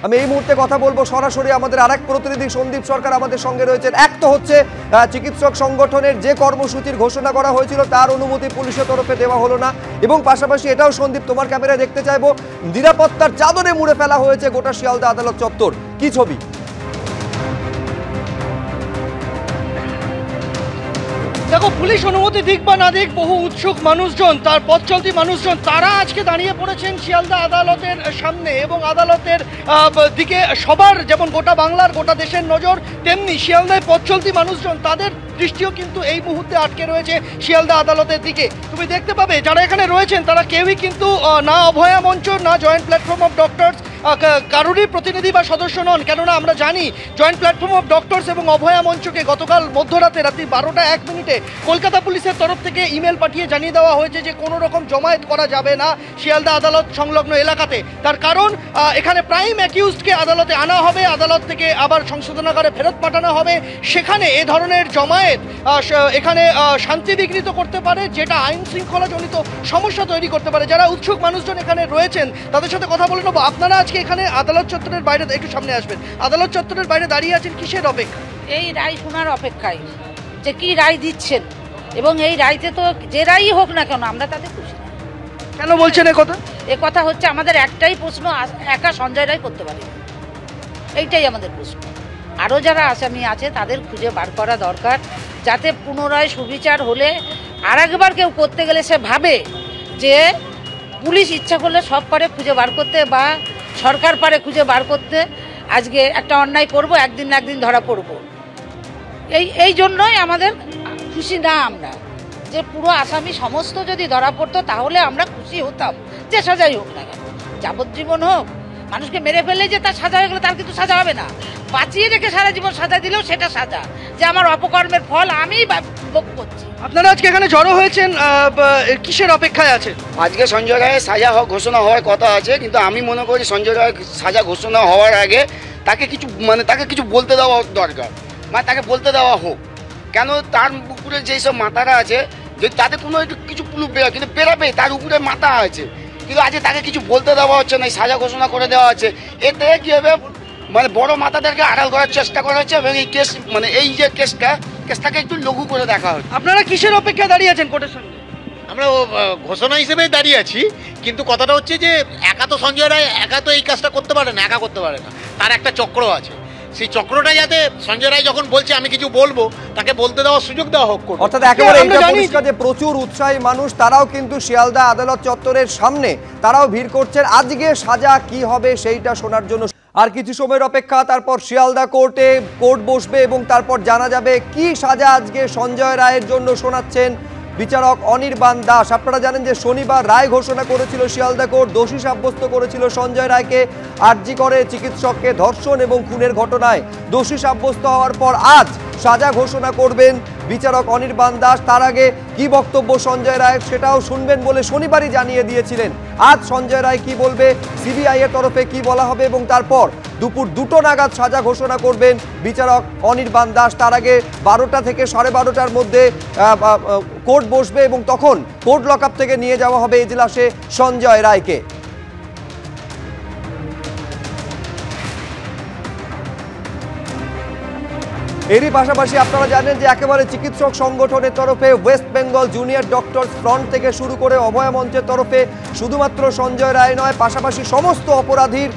আমি এই মুহূর্তে কথা বলবো সরাসরি আমাদের আরেক প্রতিনিধি সন্দীপ সরকার আমাদের সঙ্গে রয়েছেন। এক তো হচ্ছে চিকিৎসক সংগঠনের যে কর্মসূচির ঘোষণা করা হয়েছিল তার অনুমতি পুলিশের তরফে দেওয়া হলো না, এবং পাশাপাশি এটাও সন্দীপ তোমার ক্যামেরায় দেখতে চাইবো নিরাপত্তার চাদরে মুড়ে ফেলা হয়েছে গোটা শিয়ালদা আদালত চত্বর। কি ছবি? দেখো, পুলিশ অনুমতি দিক বা না দিক, বহু উৎসুক মানুষজন, তার পথ চলতি মানুষজন, তারা আজকে দাঁড়িয়ে পড়েছেন শিয়ালদা আদালতের সামনে, এবং আদালতের দিকে সবার, যেমন গোটা বাংলার গোটা দেশের নজর, তেমনি শিয়ালদায় পথ চলতি মানুষজন তাদের দৃষ্টিও কিন্তু এই মুহূর্তে আটকে রয়েছে শিয়ালদা আদালতের দিকে। তুমি দেখতে পাবে যারা এখানে রয়েছেন তারা কেউই কিন্তু না অভয়া মঞ্চ, না জয়েন্ট প্ল্যাটফর্ম অফ ডক্টরস কারোরই প্রতিনিধি বা সদস্য নন। কেননা আমরা জানি জয়েন্ট প্ল্যাটফর্ম অফ ডক্টরস এবং অভয়া মঞ্চকে গতকাল মধ্যরাতে রাত্রি 12:01 কলকাতা পুলিশের তরফ থেকে ইমেল পাঠিয়ে জানিয়ে দেওয়া হয়েছে যে কোনো রকম জমায়েত করা যাবে না শিয়ালদা আদালত সংলগ্ন এলাকাতে। তার কারণ এখানে প্রাইম অ্যাকিউজডকে আদালতে আনা হবে, আদালত থেকে আবার সংশোধনাগারে ফেরত পাঠানো হবে। সেখানে এ ধরনের জমায়েত এখানে শান্তি বিঘ্নিত করতে পারে, যেটা আইন শৃঙ্খলাজনিত সমস্যা তৈরি করতে পারে। যারা উৎসুক মানুষজন এখানে রয়েছেন তাদের সাথে কথা বলে নেবো। আপনারা আজকে এখানে আদালত চত্বরের বাইরে, একটু সামনে আসবেন, আদালত চত্বরের বাইরে দাঁড়িয়ে আছেন কিসের অপেক্ষা? এই রায় শোনার অপেক্ষায়, যে কি রায় দিচ্ছেন, এবং এই রায়তে তো যে রায়ই হোক না কেন আমরা তাতে খুশি না। কেন বলছেন এ কথা? এ কথা হচ্ছে আমাদের একটাই প্রশ্ন, একা সঞ্জয় রায় করতে পারে, এইটাই আমাদের প্রশ্ন। আরও যারা আসামি আছে তাদের খুঁজে বার করা দরকার, যাতে পুনরায় সুবিচার হলে আর একবার কেউ করতে গেলে সে ভাবে যে পুলিশ ইচ্ছা করলে সব পারে খুঁজে বার করতে, বা সরকার পারে খুঁজে বার করতে। আজকে একটা অন্যায় করব, একদিন না একদিন ধরা পড়ব। এই জন্যই আমাদের খুশি না আমরা, যে পুরো আসামি সমস্ত যদি ধরা পড়তো তাহলে আমরা খুশি হতাম, যে সাজাই হোক না কেন, যাবজ্জীবন হোক। মানুষকে মেরে ফেললে যে তার সাজা হয়ে গেলে তার কিন্তু সাজা হবে না, বাঁচিয়ে রেখে সারা জীবন সাজা দিলেও সেটা সাজা, যে আমার অপকর্মের ফল আমি ভোগ করছি। আপনারা আজকে এখানে জড়ো হয়েছেন কিসের অপেক্ষায় আছে? আজকে সঞ্জয় রায়ের সাজা ঘোষণা হওয়ার কথা আছে, কিন্তু আমি মনে করি সঞ্জয় রায়ের সাজা ঘোষণা হওয়ার আগে তাকে কিছু বলতে দেওয়া দরকার, মানে তাকে বলতে দেওয়া হোক। কেন তার উপরে যেই সব মাথারা আছে, যদি তাদের কোনো কিছু পুলু বেরোয়, কিন্তু বেরাবে, তার উপরে মাথা আছে, কিন্তু আজকে তাকে কিছু বলতে দেওয়া হচ্ছে না, সাজা ঘোষণা করে দেওয়া হচ্ছে। এতে কী হবে, মানে বড় মাথাদেরকে আড়াল করার চেষ্টা করা হচ্ছে, এবং এই কেস, মানে এই যে কেসটাকে একটু লঘু করে দেখা হচ্ছে। আপনারা কিসের অপেক্ষায় দাঁড়িয়ে আছেন কোর্টের সামনে? আমরা ঘোষণা হিসেবে দাঁড়িয়ে আছি, কিন্তু কথাটা হচ্ছে যে একা তো সঞ্জয় রায় একা তো এই কাজটা করতে পারে না, একা করতে পারে না, তার একটা চক্র আছে। সেই চক্রটা যাতে সঞ্জয় রায় যখন বলছে আমি কিছু বলবো, তাকে বলতে দেওয়ার সুযোগ দেওয়া হোক। অর্থাৎ একেবারে এটা পরিষ্কার যে প্রচুর উৎসাহী মানুষ তারাও কিন্তু শিয়ালদা আদালত চত্বরের সামনে তারাও ভিড় করছেন আজকে সাজা কি হবে সেইটা শোনার জন্য। আর কিছু সময়ের অপেক্ষা, তারপর শিয়ালদা কোর্টে কোর্ট বসবে এবং তারপর জানা যাবে কি সাজা আজকে সঞ্জয় রায়ের জন্য শোনাচ্ছেন বিচারক অনির্বাণ দাস। আপনারা জানেন যে শনিবার রায় ঘোষণা করেছিল শিয়ালদা কোর্ট, দোষী সাব্যস্ত করেছিল সঞ্জয় রায়কে। আরজি করে চিকিৎসককে ধর্ষণ এবং খুনের ঘটনায় দোষী সাব্যস্ত হওয়ার পর আজ সাজা ঘোষণা করবেন বিচারক অনির্বাণ দাস। তার আগে কি বক্তব্য সঞ্জয় রায় সেটাও শুনবেন বলে শনিবারই জানিয়ে দিয়েছিলেন। আজ সঞ্জয় রায় কি বলবে, সিবিআই এর তরফে কি বলা হবে, এবং তারপর দুপুর 2টো নাগাদ সাজা ঘোষণা করবেন বিচারক অনির্বাণ দাস। তার আগে 12টা থেকে 12:30টার মধ্যে কোর্ট বসবে এবং তখন কোর্ট লকআপ থেকে নিয়ে যাওয়া হবে এজলাসে সঞ্জয় রায়কে। এরই পাশাপাশি আপনারা জানেন যে একেবারে চিকিৎসক সংগঠনের তরফে West Bengal junior doctors front থেকে শুরু করে অভয়া মঞ্চের তরফে শুধুমাত্র সঞ্জয় রায় নয়, পাশাপাশি সমস্ত অপরাধীর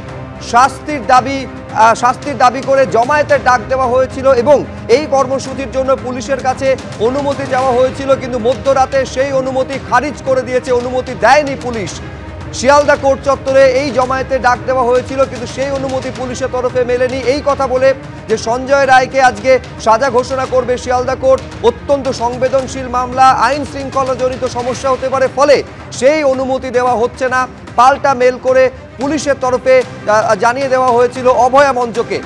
শাস্তির দাবি করে জমায়েতের ডাক দেওয়া হয়েছিল, এবং এই কর্মসূচির জন্য পুলিশের কাছে অনুমতি চাওয়া হয়েছিল, কিন্তু মধ্যরাতে সেই অনুমতি খারিজ করে দিয়েছে, অনুমতি দেয়নি পুলিশ। শিয়ালদা কোর্ট চত্বরে এই জমায়েতে ডাক দেওয়া হয়েছিল, কিন্তু সেই অনুমতি পুলিশের তরফে মেলেনি। এই কথা বলে যে সঞ্জয় রায়কে আজকে সাজা ঘোষণা করবে শিয়ালদা কোর্ট, অত্যন্ত সংবেদনশীল মামলা, আইন শৃঙ্খলাজনিত সমস্যা হতে পারে, ফলে সেই অনুমতি দেওয়া হচ্ছে না। পাল্টা মেল করে পুলিশের তরফে জানিয়ে দেওয়া হয়েছিল অভয়া মঞ্চকে।